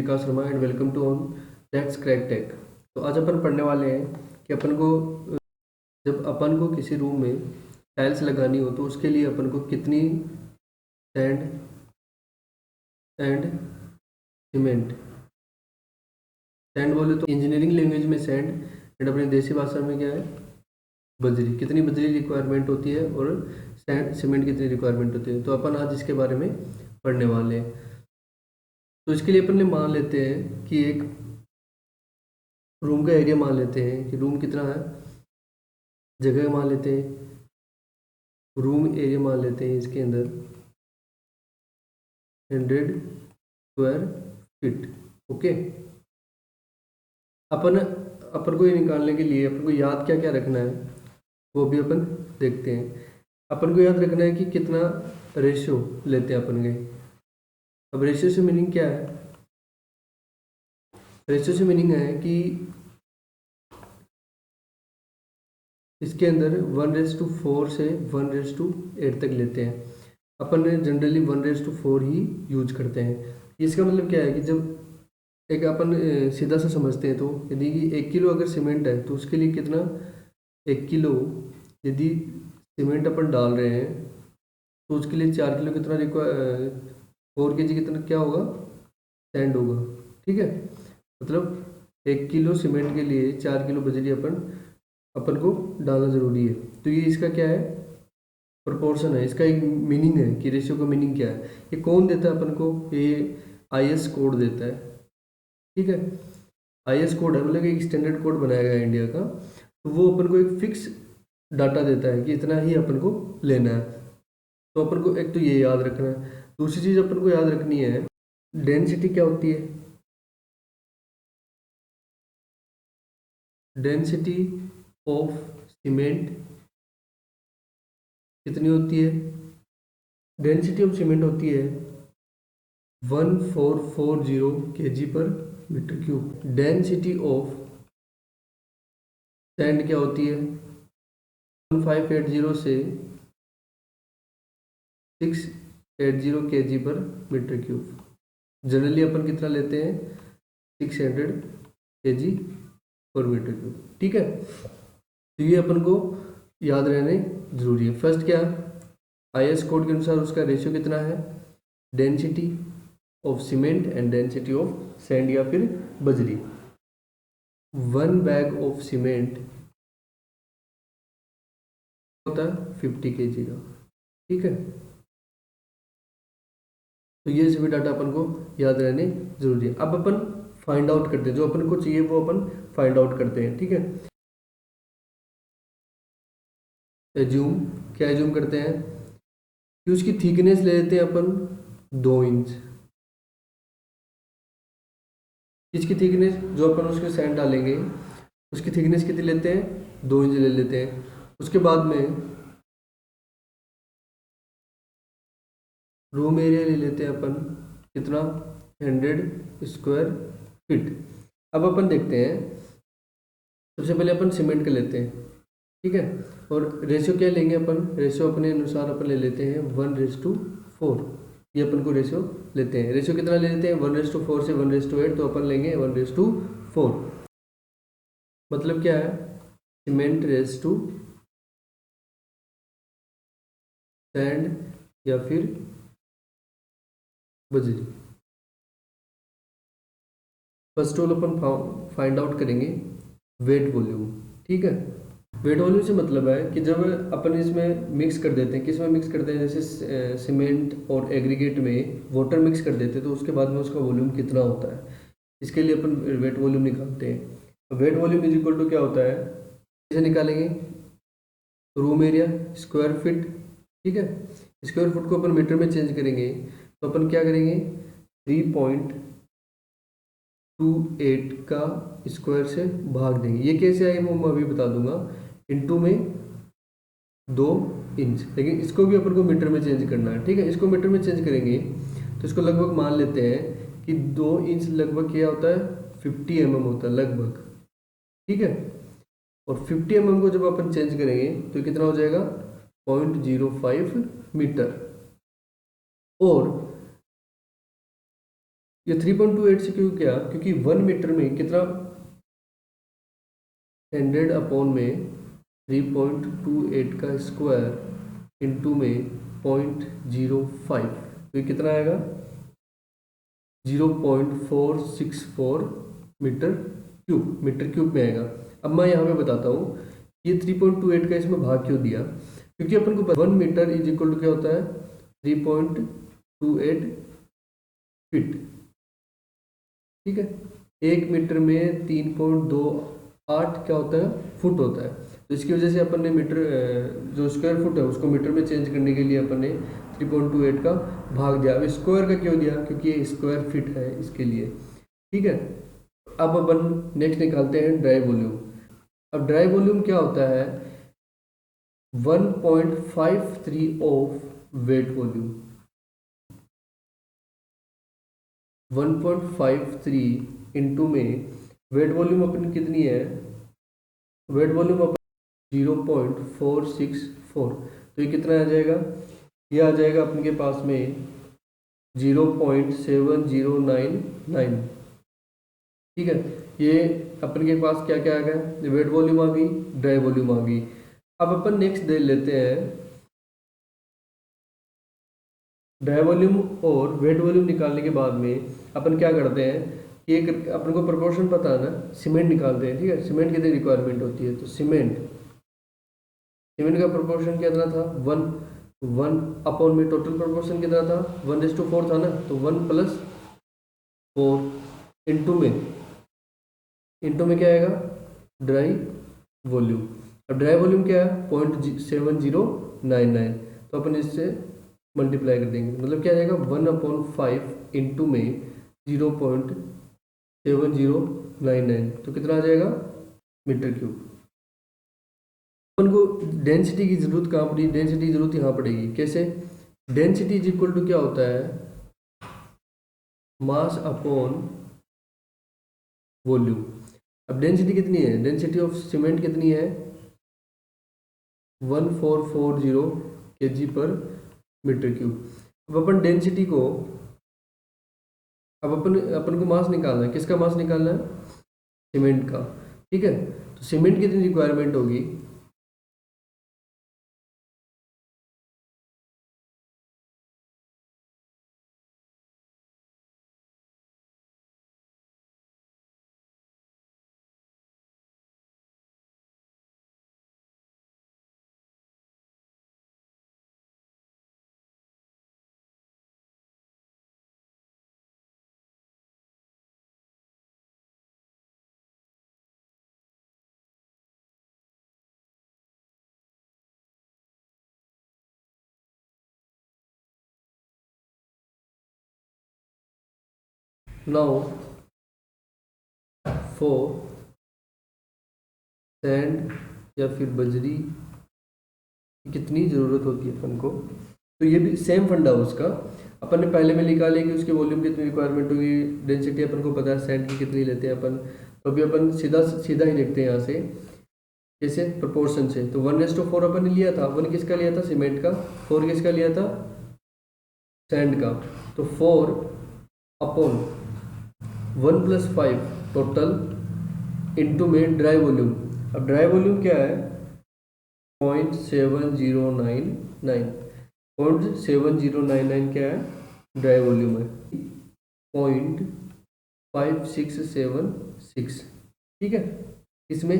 Vikas Sharma and welcome to on that's crack tech. तो आज अपन पढ़ने वाले हैं कि अपन को जब अपन को किसी रूम में टाइल्स लगानी हो तो उसके लिए अपन को कितनी सैंड एंड सीमेंट, सैंड बोले तो इंजीनियरिंग लैंग्वेज में सैंड एंड अपने देसी भाषा में क्या है बजरी, कितनी बजरी रिक्वायरमेंट होती है और सैंड सीमेंट कितनी रिक्वायरमेंट होती है। तो अपन आज इसके बारे में पढ़ने वाले हैं। तो इसके लिए अपन ने मान लेते हैं कि एक रूम का एरिया मान लेते हैं कि रूम कितना है, जगह मान लेते हैं, रूम एरिया मान लेते हैं इसके अंदर 100 स्क्वायर फीट। ओके, अपन अपन को ये निकालने के लिए अपन को याद क्या क्या रखना है वो भी अपन देखते हैं। अपन को याद रखना है कि कितना रेशियो लेते हैं अपन के। अब रेशियो से मीनिंग क्या है? रेशियो से मीनिंग है कि इसके अंदर 1:4 से 1:8 तक लेते हैं। अपन जनरली 1:4 ही यूज करते हैं। इसका मतलब क्या है कि जब एक अपन सीधा सा समझते हैं तो यदि कि 1 किलो अगर सीमेंट है तो उसके लिए कितना 1 किलो यदि सीमेंट अपन डाल रहे हैं तो उसके लिए 4 किलो कितना 4 kg कितना क्या होगा सैंड होगा। ठीक है, मतलब 1 किलो सीमेंट के लिए 4 किलो बजरी अपन को डालना ज़रूरी है। तो ये इसका क्या है प्रोपोर्शन है, इसका एक मीनिंग है कि रेशियो का मीनिंग क्या है। ये कौन देता है अपन को? ये IS कोड देता है। ठीक है, IS कोड है मतलब एक स्टैंडर्ड कोड बनाया गया है इंडिया का। तो वो अपन को एक फिक्स डाटा देता है कि इतना ही अपन को लेना है। तो अपन को एक तो ये याद रखना है। दूसरी चीज़ अपन को याद रखनी है डेंसिटी क्या होती है। डेंसिटी ऑफ सीमेंट कितनी होती है? डेंसिटी ऑफ सीमेंट होती है 1440 kg पर metre cube. Density of sand क्या होती है 1580 से 680 kg पर मीटर क्यूब। जनरली अपन कितना लेते हैं 600 kg पर मीटर क्यूब। ठीक है, तो ये अपन को याद रहने जरूरी है। फर्स्ट क्या IS कोड के अनुसार उसका रेशियो कितना है density of cement and density of sand या फिर बजरी। 1 बैग ऑफ सीमेंट होता है 50 kg का। ठीक है, तो ये सभी डाटा अपन को याद रहने जरूरी है। अब अपन फाइंड आउट करते हैं, जो अपन को चाहिए वो अपन फाइंड आउट करते हैं। ठीक है, एज्यूम क्या एज्यूम करते हैं कि उसकी थिकनेस ले लेते हैं अपन 2 इंच। इसकी थिकनेस जो अपन उसके सैंड डालेंगे उसकी थिकनेस कितनी लेते हैं 2 इंच ले लेते हैं। उसके बाद में रूम एरिया ले लेते हैं अपन कितना 100 स्क्वायर फीट। अब अपन देखते हैं सबसे पहले अपन सीमेंट का लेते हैं। ठीक है, और रेशियो क्या लेंगे अपन? रेशियो अपने अनुसार अपन ले लेते हैं 1:4। ये अपन को रेशियो लेते हैं। रेशियो कितना ले लेते हैं 1:4 से 1:8, तो अपन लेंगे 1:4। मतलब क्या है सीमेंट रेस टू सैंड या फिर बजरी। फर्स्ट ऑल अपन फाइंड आउट करेंगे वेट वॉल्यूम। ठीक है, वेट वॉल्यूम से मतलब है कि जब अपन इसमें मिक्स कर देते हैं, किस में मिक्स करते हैं, जैसे सीमेंट और एग्रीगेट में वाटर मिक्स कर देते हैं तो उसके बाद में उसका वॉल्यूम कितना होता है, इसके लिए अपन वेट वॉल्यूम निकालते हैं। Wet volume is equal to क्या होता है, इसे निकालेंगे रूम एरिया स्क्वायर फीट। ठीक है, स्क्वायर फुट को अपन मीटर में चेंज करेंगे तो अपन क्या करेंगे 3.28 का स्क्वायर से भाग देंगे। ये कैसे आएगा वो मैं अभी बता दूंगा। इनटू में 2 इंच, लेकिन इसको भी अपन को मीटर में चेंज करना है। ठीक है, इसको मीटर में चेंज करेंगे तो इसको लगभग मान लेते हैं कि 2 इंच लगभग क्या होता है 50 mm होता है लगभग। ठीक है, और 50 mm को जब अपन चेंज करेंगे तो कितना हो जाएगा 0.05 मीटर। और ये 3.28 से क्यों क्या, क्योंकि 1 मीटर में कितना 100 अपॉन में 3.28 का स्क्वायर इंटू में 0.05, तो ये कितना आएगा 0.464 मीटर क्यूब में आएगा। अब मैं यहाँ पे बताता हूँ ये 3.28 का इसमें भाग क्यों दिया, क्योंकि अपन को 1 मीटर इज इक्वल टू क्या होता है 3.28 फीट, ठीक है। 1 मीटर में 3.28 क्या होता है फुट होता है। तो इसकी वजह से अपन ने मीटर जो स्क्वायर फुट है उसको मीटर में चेंज करने के लिए अपन ने 3.28 का भाग दिया। अब स्क्वायर का क्यों दिया, क्योंकि ये स्क्वायर फिट है इसके लिए, ठीक है। अब अपन नेक्स्ट निकालते हैं ड्राई वॉल्यूम। अब ड्राई वॉल्यूम क्या होता है 1.53 ऑफ वेट वॉल्यूम। 1.53 इंटू में वेट वॉल्यूम अपन कितनी है, वेट वॉल्यूम अपन 0.464, तो ये कितना आ जाएगा, ये आ जाएगा अपन के पास में 0.7099, ठीक है। ये अपन के पास क्या क्या आ गया, वेट वॉल्यूम आ गई, ड्राई वॉल्यूम आ गई। अब अपन नेक्स्ट दे लेते हैं ड्राई वॉल्यूम और वेट वॉल्यूम निकालने के बाद में अपन क्या करते हैं कि एक अपन को प्रोपोर्शन पता है ना, सीमेंट निकालते हैं, ठीक है। सीमेंट कितनी रिक्वायरमेंट होती है, तो सीमेंट का प्रोपोर्शन कितना था 1 अपॉन में टोटल प्रोपोर्शन कितना था 1:4 था ना, तो 1+4 इंटू में क्या आएगा ड्राई वॉल्यूम। अब ड्राई वॉल्यूम क्या है 0.7099, तो अपन इससे मल्टीप्लाई कर देंगे, मतलब क्या आ जाएगा 1/5 इंटू में 0.7099, तो कितना आ जाएगा मीटर क्यूब। अपन को डेंसिटी की जरूरत कहाँ पड़ी, डेंसिटी की जरूरत यहाँ पड़ेगी। कैसे, डेंसिटी इज इक्वल टू क्या होता है मास अपॉन वॉल्यूम। अब डेंसिटी कितनी है, डेंसिटी ऑफ सीमेंट कितनी है 1440 kg पर मीटर क्यूब। अब अपन डेंसिटी को, अब अपन को मास निकालना है, किसका मास निकालना है सीमेंट का, ठीक है। तो सीमेंट कितनी रिक्वायरमेंट होगी, नाउ फॉर सैंड या फिर बजरी कितनी ज़रूरत होती है अपन को, तो ये भी सेम फंडा उसका। अपन ने पहले में निकाले कि उसके वॉल्यूम कितनी रिक्वायरमेंट होगी, डेंसिटी अपन को पता है सैंड की कितनी लेते हैं अपन, तो अभी अपन सीधा ही देखते हैं यहाँ से कैसे प्रोपोर्शन से। तो 1:4 अपन ने लिया था, 1 किसका लिया था सीमेंट का, 4 किसका लिया था सैंड का, तो 4 अपॉन 1+5 टोटल इंटू में ड्राई वॉल्यूम। अब ड्राई वॉल्यूम क्या है 0.7099, 0.7099 क्या है ड्राई वॉल्यूम है 0.5676, ठीक है, इसमें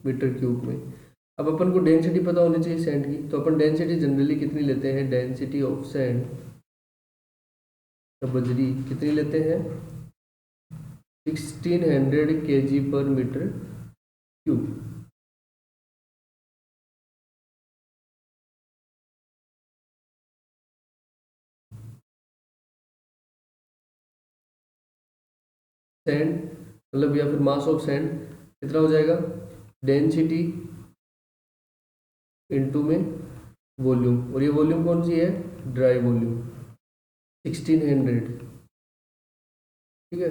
मीटर क्यूब में। अब अपन को डेंसिटी पता होनी चाहिए सैंड की, तो अपन डेंसिटी जनरली कितनी लेते हैं, डेंसिटी ऑफ सैंड बजरी कितनी लेते हैं 1600 kg पर मीटर क्यूब। सैंड मतलब या फिर मास ऑफ सैंड कितना हो जाएगा, डेंसिटी इनटू में वॉल्यूम, और ये वॉल्यूम कौन सी है ड्राई वॉल्यूम 1600, ठीक है,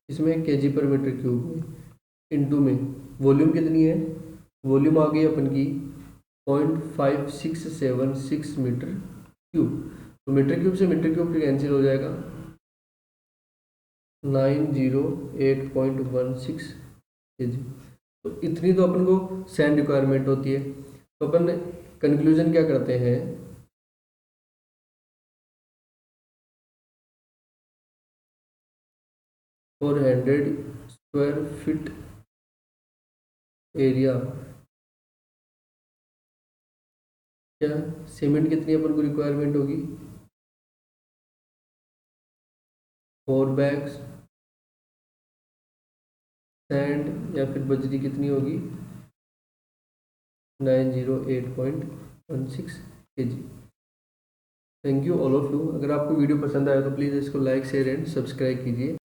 इसमें केजी पर मीटर क्यूब में इनटू में वॉल्यूम कितनी है, वॉल्यूम आ गई अपन की 0.5676 मीटर क्यूब। तो मीटर क्यूब से मीटर क्यूब कैंसिल हो जाएगा, 908.16 kg। तो इतनी तो अपन को सैंड रिक्वायरमेंट होती है। तो अपन कंक्लूजन क्या करते हैं, 400 स्क्वायर फीट एरिया, क्या सीमेंट कितनी अपन को रिक्वायरमेंट होगी, 4 बैग्स, सैंड या फिर बजरी कितनी होगी, 908.16 kg। Thank you all of you. अगर आपको वीडियो पसंद आया तो प्लीज़ इसको लाइक शेयर एंड सब्सक्राइब कीजिए।